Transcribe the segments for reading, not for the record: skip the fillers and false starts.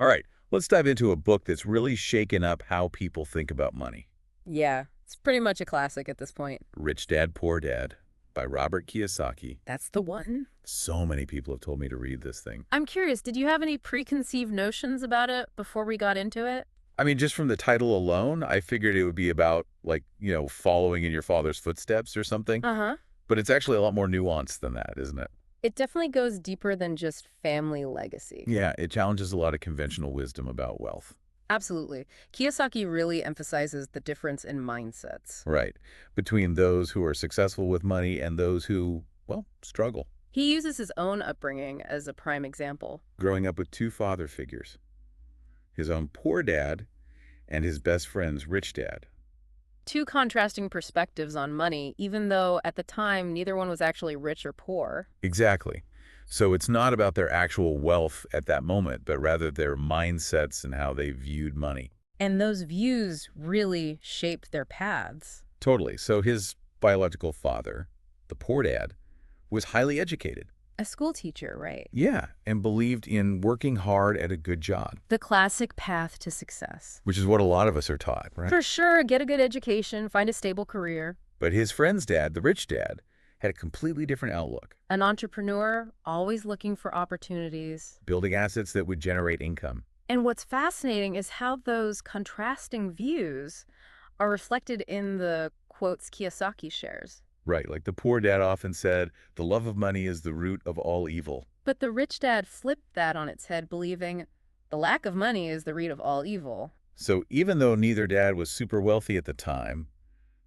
All right, let's dive into a book that's really shaken up how people think about money. Yeah, it's pretty much a classic at this point. Rich Dad, Poor Dad by Robert Kiyosaki. That's the one. So many people have told me to read this thing. I'm curious, did you have any preconceived notions about it before we got into it? I mean, just from the title alone, I figured it would be about, like, following in your father's footsteps or something. Uh-huh. But it's actually a lot more nuanced than that, isn't it? It definitely goes deeper than just family legacy. Yeah, it challenges a lot of conventional wisdom about wealth. Absolutely. Kiyosaki really emphasizes the difference in mindsets. Right. Between those who are successful with money and those who, well, struggle. He uses his own upbringing as a prime example. Growing up with two father figures, his own poor dad and his best friend's rich dad. Two contrasting perspectives on money, even though at the time neither one was actually rich or poor. Exactly. So it's not about their actual wealth at that moment, but rather their mindsets and how they viewed money. And those views really shaped their paths. Totally. So his biological father, the poor dad, was highly educated. A school teacher, right? Yeah, and believed in working hard at a good job, The classic path to success. which is what a lot of us are taught, right? For sure, get a good education, find a stable career. But his friend's dad, the rich dad, had a completely different outlook, An entrepreneur, always looking for opportunities. building assets that would generate income. And what's fascinating is how those contrasting views are reflected in the quotes Kiyosaki shares. Right, like the poor dad often said, the love of money is the root of all evil. But the rich dad flipped that on its head, believing the lack of money is the root of all evil. So even though neither dad was super wealthy at the time,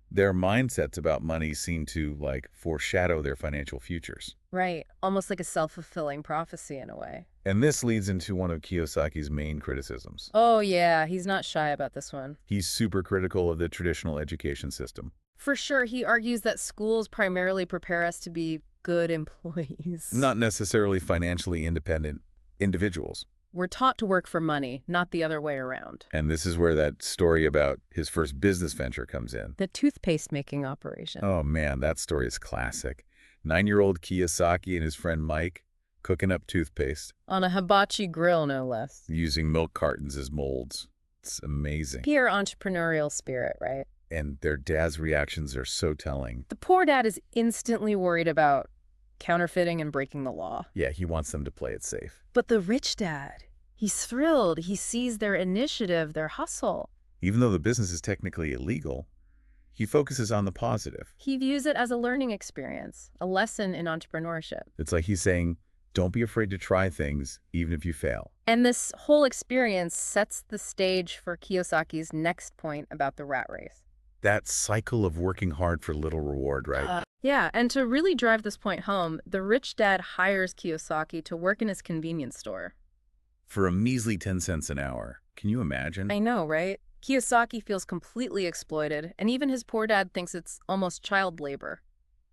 their mindsets about money seemed to, like, foreshadow their financial futures. Right, almost like a self-fulfilling prophecy in a way. And this leads into one of Kiyosaki's main criticisms. Oh yeah, he's not shy about this one. He's super critical of the traditional education system. For sure, he argues that schools primarily prepare us to be good employees. Not necessarily financially independent individuals. We're taught to work for money, not the other way around. And this is where that story about his first business venture comes in. The toothpaste making operation. Oh man, that story is classic. 9-year-old Kiyosaki and his friend Mike cooking up toothpaste On a hibachi grill, no less. using milk cartons as molds. It's amazing. Pure entrepreneurial spirit, right? And their dad's reactions are so telling. The poor dad is instantly worried about counterfeiting and breaking the law. Yeah, he wants them to play it safe. But the rich dad, he's thrilled. He sees their initiative, their hustle. Even though the business is technically illegal, he focuses on the positive. He views it as a learning experience, a lesson in entrepreneurship. It's like he's saying, don't be afraid to try things, even if you fail. And this whole experience sets the stage for Kiyosaki's next point about the rat race. That cycle of working hard for little reward, right? Yeah, and to really drive this point home, the rich dad hires Kiyosaki to work in his convenience store. For a measly 10 cents an hour. Can you imagine? I know, right? Kiyosaki feels completely exploited, and even his poor dad thinks it's almost child labor.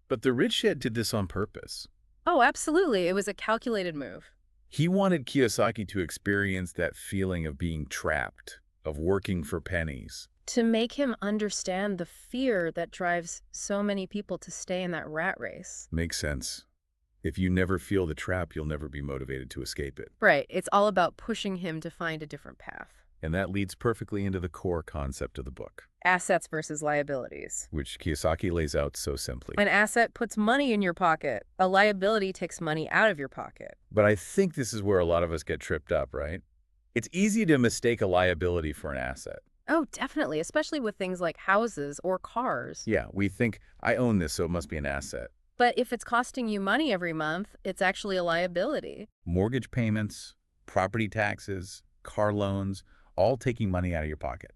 But the rich dad did this on purpose. Oh, absolutely. It was a calculated move. He wanted Kiyosaki to experience that feeling of being trapped, of working for pennies. To make him understand the fear that drives so many people to stay in that rat race. Makes sense. If you never feel the trap, you'll never be motivated to escape it. Right. It's all about pushing him to find a different path. And that leads perfectly into the core concept of the book, Assets versus liabilities. which Kiyosaki lays out so simply. An asset puts money in your pocket. A liability takes money out of your pocket. But I think this is where a lot of us get tripped up, right? It's easy to mistake a liability for an asset. Oh, definitely, especially with things like houses or cars. Yeah, we think, I own this, so it must be an asset. But if it's costing you money every month, it's actually a liability. Mortgage payments, property taxes, car loans, all taking money out of your pocket.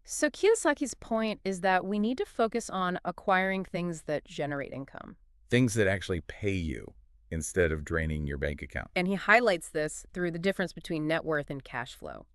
So Kiyosaki's point is that we need to focus on acquiring things that generate income. Things that actually pay you instead of draining your bank account. And he highlights this through the difference between net worth and cash flow.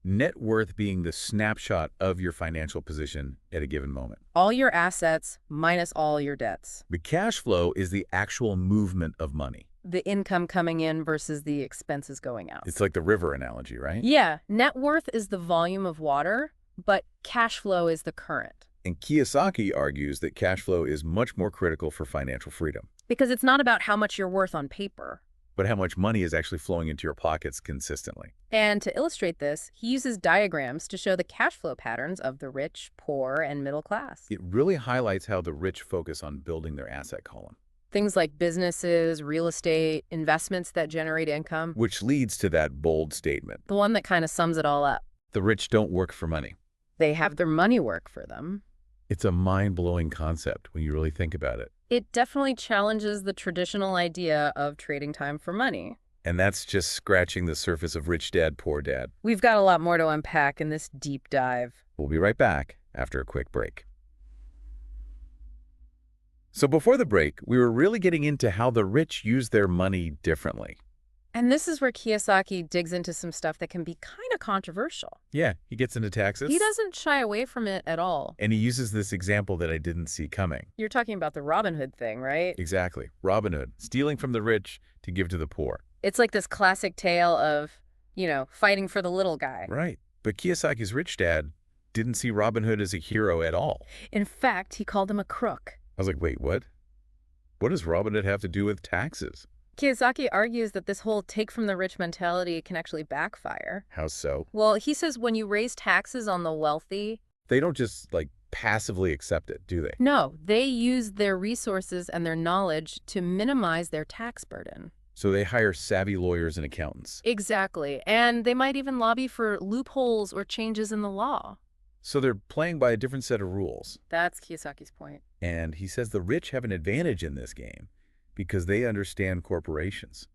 Net worth being the snapshot of your financial position at a given moment. All your assets minus all your debts. The cash flow is the actual movement of money. The income coming in versus the expenses going out. It's like the river analogy, right? Yeah, net worth is the volume of water, but cash flow is the current. And Kiyosaki argues that cash flow is much more critical for financial freedom. Because it's not about how much you're worth on paper. but how much money is actually flowing into your pockets consistently. And to illustrate this, he uses diagrams to show the cash flow patterns of the rich, poor, and middle class. It really highlights how the rich focus on building their asset column, Things like businesses, real estate, investments that generate income. which leads to that bold statement. The one that kind of sums it all up. The rich don't work for money. They have their money work for them. It's a mind-blowing concept when you really think about it. It definitely challenges the traditional idea of trading time for money. And that's just scratching the surface of Rich Dad, Poor Dad. We've got a lot more to unpack in this deep dive. We'll be right back after a quick break. So before the break, we were really getting into how the rich use their money differently. And this is where Kiyosaki digs into some stuff that can be kind of controversial. Yeah, he gets into taxes. He doesn't shy away from it at all. And he uses this example that I didn't see coming. You're talking about the Robin Hood thing, right? Exactly. Robin Hood, stealing from the rich to give to the poor. It's like this classic tale of, fighting for the little guy. Right. But Kiyosaki's Rich Dad didn't see Robin Hood as a hero at all. In fact, he called him a crook. I was like, wait, what? What does Robin Hood have to do with taxes? Kiyosaki argues that this whole take from the rich mentality can actually backfire. How so? Well, he says when you raise taxes on the wealthy, They don't just, passively accept it, do they? no, they use their resources and their knowledge to minimize their tax burden. So they hire savvy lawyers and accountants. Exactly. And they might even lobby for loopholes or changes in the law. So they're playing by a different set of rules. That's Kiyosaki's point. And he says the rich have an advantage in this game because they understand corporations.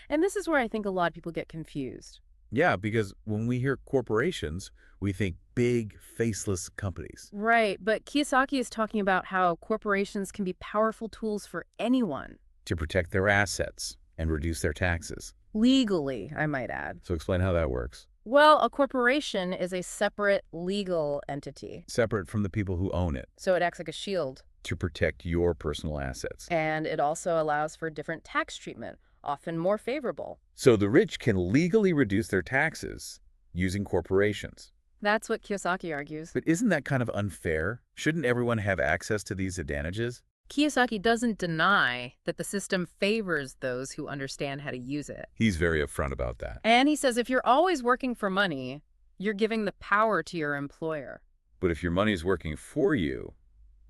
And this is where I think a lot of people get confused. Yeah, because when we hear corporations, we think big, faceless companies. Right, but Kiyosaki is talking about how corporations can be powerful tools for anyone. To protect their assets and reduce their taxes. Legally, I might add. So explain how that works. Well, a corporation is a separate legal entity. Separate from the people who own it. So it acts like a shield. To protect your personal assets. And it also allows for different tax treatment, often more favorable. So the rich can legally reduce their taxes using corporations. That's what Kiyosaki argues. But isn't that kind of unfair? Shouldn't everyone have access to these advantages? Kiyosaki doesn't deny that the system favors those who understand how to use it. He's very upfront about that. And he says if you're always working for money, you're giving the power to your employer. But if your money's working for you,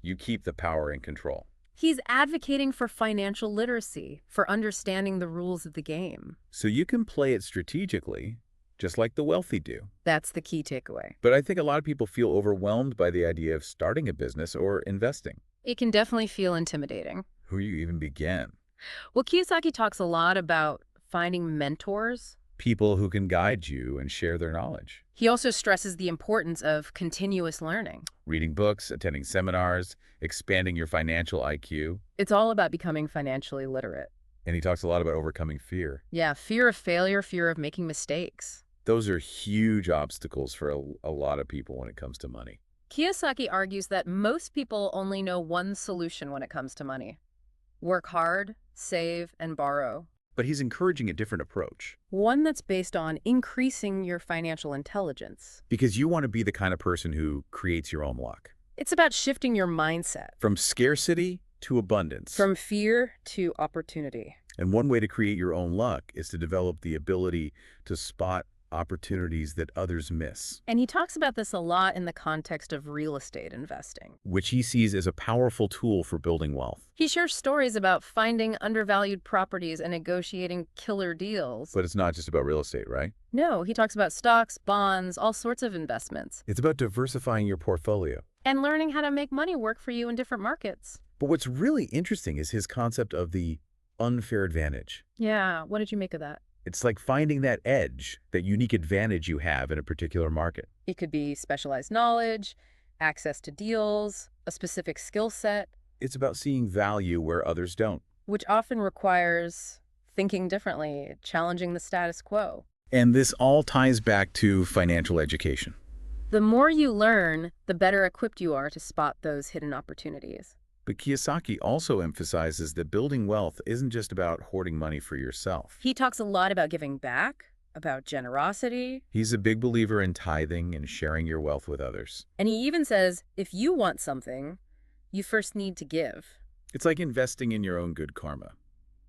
you keep the power and control. He's advocating for financial literacy, for understanding the rules of the game. So you can play it strategically, just like the wealthy do. That's the key takeaway. But I think a lot of people feel overwhelmed by the idea of starting a business or investing. It can definitely feel intimidating. Who you even begin? Well, Kiyosaki talks a lot about finding mentors. People who can guide you and share their knowledge. He also stresses the importance of continuous learning. Reading books, attending seminars, expanding your financial IQ. It's all about becoming financially literate. And he talks a lot about overcoming fear. Yeah, fear of failure, fear of making mistakes. Those are huge obstacles for a lot of people when it comes to money. Kiyosaki argues that most people only know one solution when it comes to money. Work hard, save, and borrow. But he's encouraging a different approach. One that's based on increasing your financial intelligence. Because you want to be the kind of person who creates your own luck. It's about shifting your mindset. From scarcity to abundance. From fear to opportunity. And one way to create your own luck is to develop the ability to spot opportunities that others miss. And he talks about this a lot in the context of real estate investing. Which he sees as a powerful tool for building wealth. He shares stories about finding undervalued properties and negotiating killer deals. But it's not just about real estate, right? No, he talks about stocks, bonds, all sorts of investments. It's about diversifying your portfolio. And learning how to make money work for you in different markets. But what's really interesting is his concept of the unfair advantage. Yeah, what did you make of that? It's like finding that edge, that unique advantage you have in a particular market. It could be specialized knowledge, access to deals, a specific skill set. It's about seeing value where others don't. Which often requires thinking differently, challenging the status quo. And this all ties back to financial education. The more you learn, the better equipped you are to spot those hidden opportunities. But Kiyosaki also emphasizes that building wealth isn't just about hoarding money for yourself. He talks a lot about giving back, about generosity. He's a big believer in tithing and sharing your wealth with others. And he even says, if you want something, you first need to give. It's like investing in your own good karma.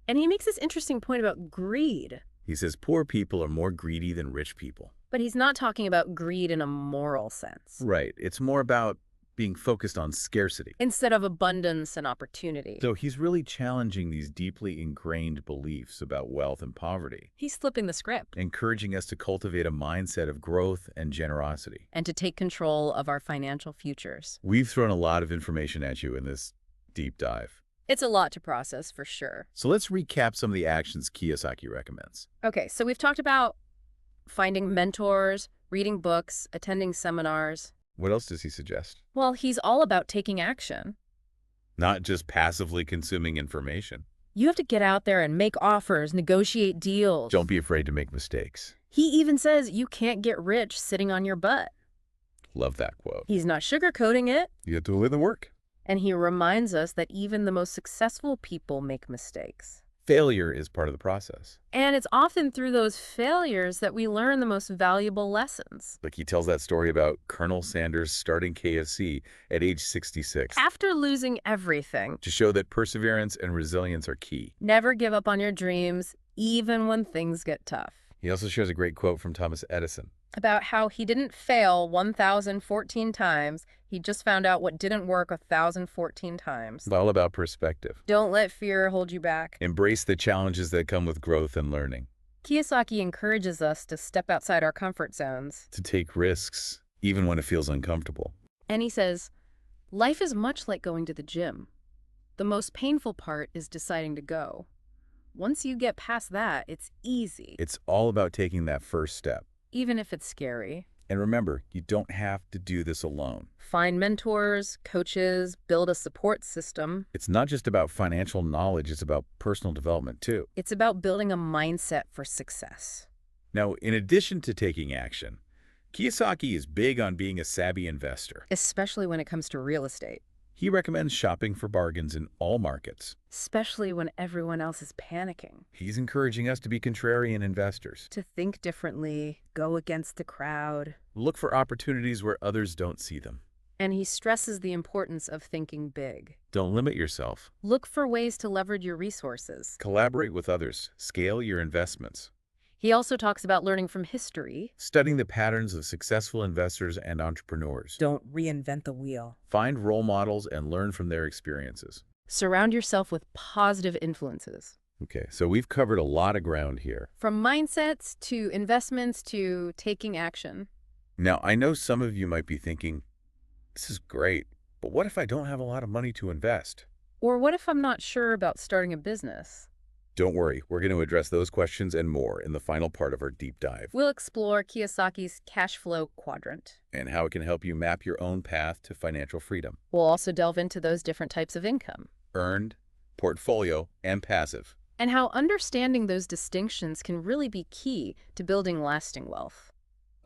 And he makes this interesting point about greed. He says poor people are more greedy than rich people. But he's not talking about greed in a moral sense. Right. It's more about being focused on scarcity. Instead of abundance and opportunity. So he's really challenging these deeply ingrained beliefs about wealth and poverty, He's flipping the script. encouraging us to cultivate a mindset of growth and generosity. And to take control of our financial futures. We've thrown a lot of information at you in this deep dive. It's a lot to process, for sure. So let's recap some of the actions Kiyosaki recommends. Okay, so we've talked about finding mentors, reading books, attending seminars. What else does he suggest? Well, he's all about taking action. Not just passively consuming information. You have to get out there and make offers, negotiate deals. Don't be afraid to make mistakes. He even says you can't get rich sitting on your butt. Love that quote. He's not sugarcoating it. You have to do the work. And he reminds us that even the most successful people make mistakes. Failure is part of the process. And it's often through those failures that we learn the most valuable lessons. Like he tells that story about Colonel Sanders starting KFC at age 66 After losing everything, to show that perseverance and resilience are key. never give up on your dreams, even when things get tough. He also shares a great quote from Thomas Edison. About how he didn't fail 1,014 times. He just found out what didn't work 1,014 times. It's all about perspective. Don't let fear hold you back. Embrace the challenges that come with growth and learning. Kiyosaki encourages us to step outside our comfort zones. To take risks, even when it feels uncomfortable. And he says, life is much like going to the gym. The most painful part is deciding to go. Once you get past that, it's easy, It's all about taking that first step. even if it's scary. And remember, you don't have to do this alone. Find mentors, coaches, build a support system. It's not just about financial knowledge, it's about personal development too. It's about building a mindset for success. Now, in addition to taking action, Kiyosaki is big on being a savvy investor. Especially when it comes to real estate. He recommends shopping for bargains in all markets. Especially when everyone else is panicking. He's encouraging us to be contrarian investors. To think differently, go against the crowd. Look for opportunities where others don't see them. And he stresses the importance of thinking big. Don't limit yourself. Look for ways to leverage your resources. Collaborate with others. Scale your investments. He also talks about learning from history. Studying the patterns of successful investors and entrepreneurs. Don't reinvent the wheel. Find role models and learn from their experiences. Surround yourself with positive influences. Okay, so we've covered a lot of ground here. From mindsets to investments to taking action. Now, I know some of you might be thinking, this is great, but what if I don't have a lot of money to invest? Or what if I'm not sure about starting a business? Don't worry, we're going to address those questions and more in the final part of our deep dive, We'll explore Kiyosaki's cash flow quadrant. and how it can help you map your own path to financial freedom. We'll also delve into those different types of income. Earned, portfolio, and passive. And how understanding those distinctions can really be key to building lasting wealth.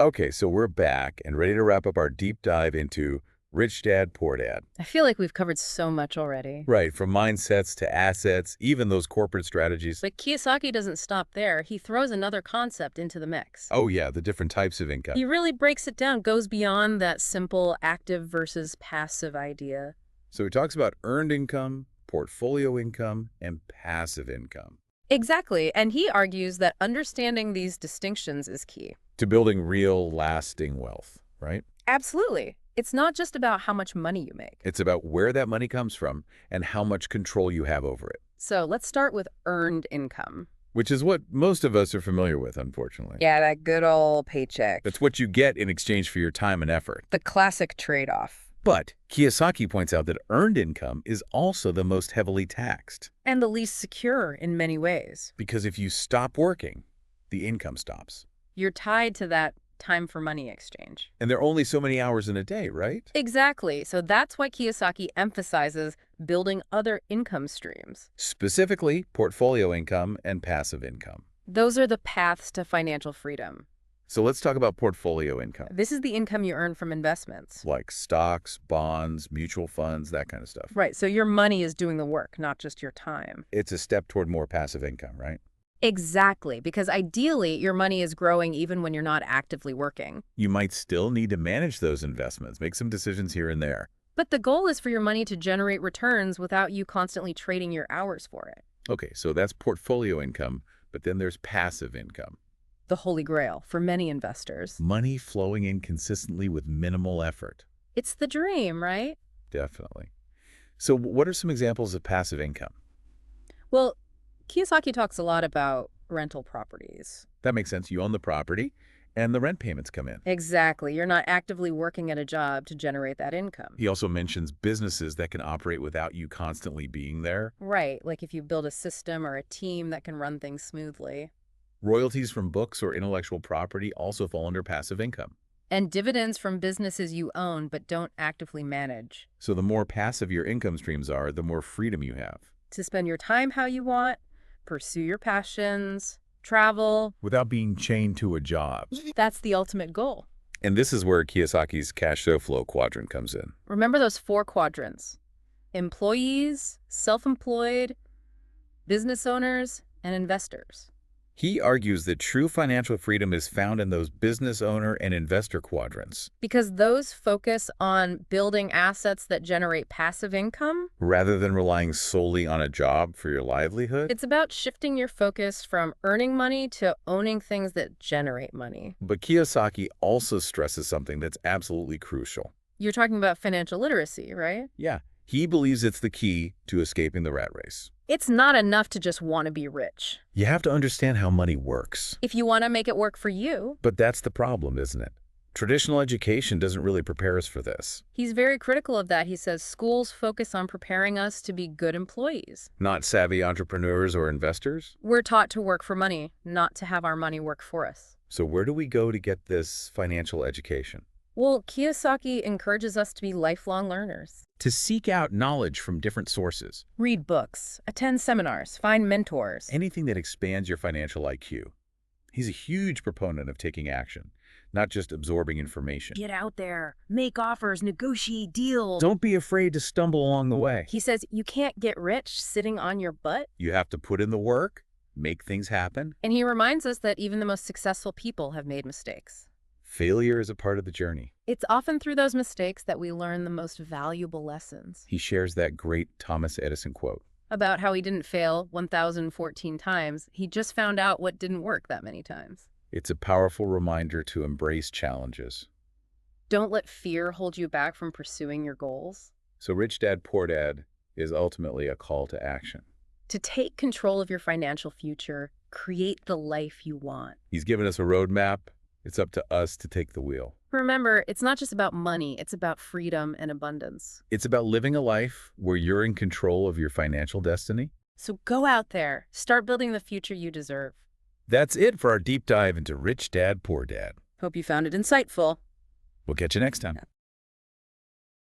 Okay, so we're back and ready to wrap up our deep dive into Rich Dad, Poor Dad. I feel like we've covered so much already. Right, from mindsets to assets, even those corporate strategies. But Kiyosaki doesn't stop there. He throws another concept into the mix. Oh yeah, the different types of income. He really breaks it down, goes beyond that simple active versus passive idea. So he talks about earned income, portfolio income, and passive income. Exactly, and he argues that understanding these distinctions is key. To building real, lasting wealth, right? Absolutely. It's not just about how much money you make. It's about where that money comes from and how much control you have over it, So let's start with earned income. which is what most of us are familiar with, unfortunately. Yeah, that good old paycheck. That's what you get in exchange for your time and effort. The classic trade-off. But Kiyosaki points out that earned income is also the most heavily taxed. And the least secure in many ways. Because if you stop working, the income stops. You're tied to that time for money exchange. And there are only so many hours in a day, right? Exactly. So that's why Kiyosaki emphasizes building other income streams. Specifically, portfolio income and passive income. Those are the paths to financial freedom. So let's talk about portfolio income, This is the income you earn from investments. like stocks, bonds, mutual funds, that kind of stuff. Right. So your money is doing the work, not just your time. It's a step toward more passive income, right? Exactly. Because ideally, your money is growing even when you're not actively working. You might still need to manage those investments, make some decisions here and there. But the goal is for your money to generate returns without you constantly trading your hours for it. Okay, so that's portfolio income, but then there's passive income. The holy grail for many investors. Money flowing in consistently with minimal effort. It's the dream, right? Definitely. So what are some examples of passive income? Well, Kiyosaki talks a lot about rental properties. That makes sense. You own the property, and the rent payments come in. Exactly. You're not actively working at a job to generate that income. He also mentions businesses that can operate without you constantly being there. Right, like if you build a system or a team that can run things smoothly. Royalties from books or intellectual property also fall under passive income. And dividends from businesses you own but don't actively manage. So the more passive your income streams are, the more freedom you have. To spend your time how you want, pursue your passions, travel. Without being chained to a job. That's the ultimate goal. And this is where Kiyosaki's cash flow quadrant comes in. Remember those 4 quadrants: employees, self-employed, business owners, and investors. He argues that true financial freedom is found in those business owner and investor quadrants, Because those focus on building assets that generate passive income. rather than relying solely on a job for your livelihood. It's about shifting your focus from earning money to owning things that generate money. But Kiyosaki also stresses something that's absolutely crucial. You're talking about financial literacy, right? Yeah, he believes it's the key to escaping the rat race. It's not enough to just want to be rich. You have to understand how money works. If you want to make it work for you. But that's the problem, isn't it? Traditional education doesn't really prepare us for this. He's very critical of that. He says schools focus on preparing us to be good employees. Not savvy entrepreneurs or investors? We're taught to work for money, not to have our money work for us. So where do we go to get this financial education? Well, Kiyosaki encourages us to be lifelong learners. To seek out knowledge from different sources. Read books, attend seminars, find mentors. Anything that expands your financial IQ. He's a huge proponent of taking action, not just absorbing information. Get out there, make offers, negotiate deals. Don't be afraid to stumble along the way. He says you can't get rich sitting on your butt. You have to put in the work, make things happen. And he reminds us that even the most successful people have made mistakes. Failure is a part of the journey. It's often through those mistakes that we learn the most valuable lessons. He shares that great Thomas Edison quote. About how he didn't fail 1,014 times. He just found out what didn't work that many times. It's a powerful reminder to embrace challenges. Don't let fear hold you back from pursuing your goals. So Rich Dad, Poor Dad is ultimately a call to action. To take control of your financial future, create the life you want. He's given us a roadmap. It's up to us to take the wheel. Remember, it's not just about money, it's about freedom and abundance. It's about living a life where you're in control of your financial destiny. So go out there, start building the future you deserve. That's it for our deep dive into Rich Dad, Poor Dad. Hope you found it insightful. We'll catch you next time.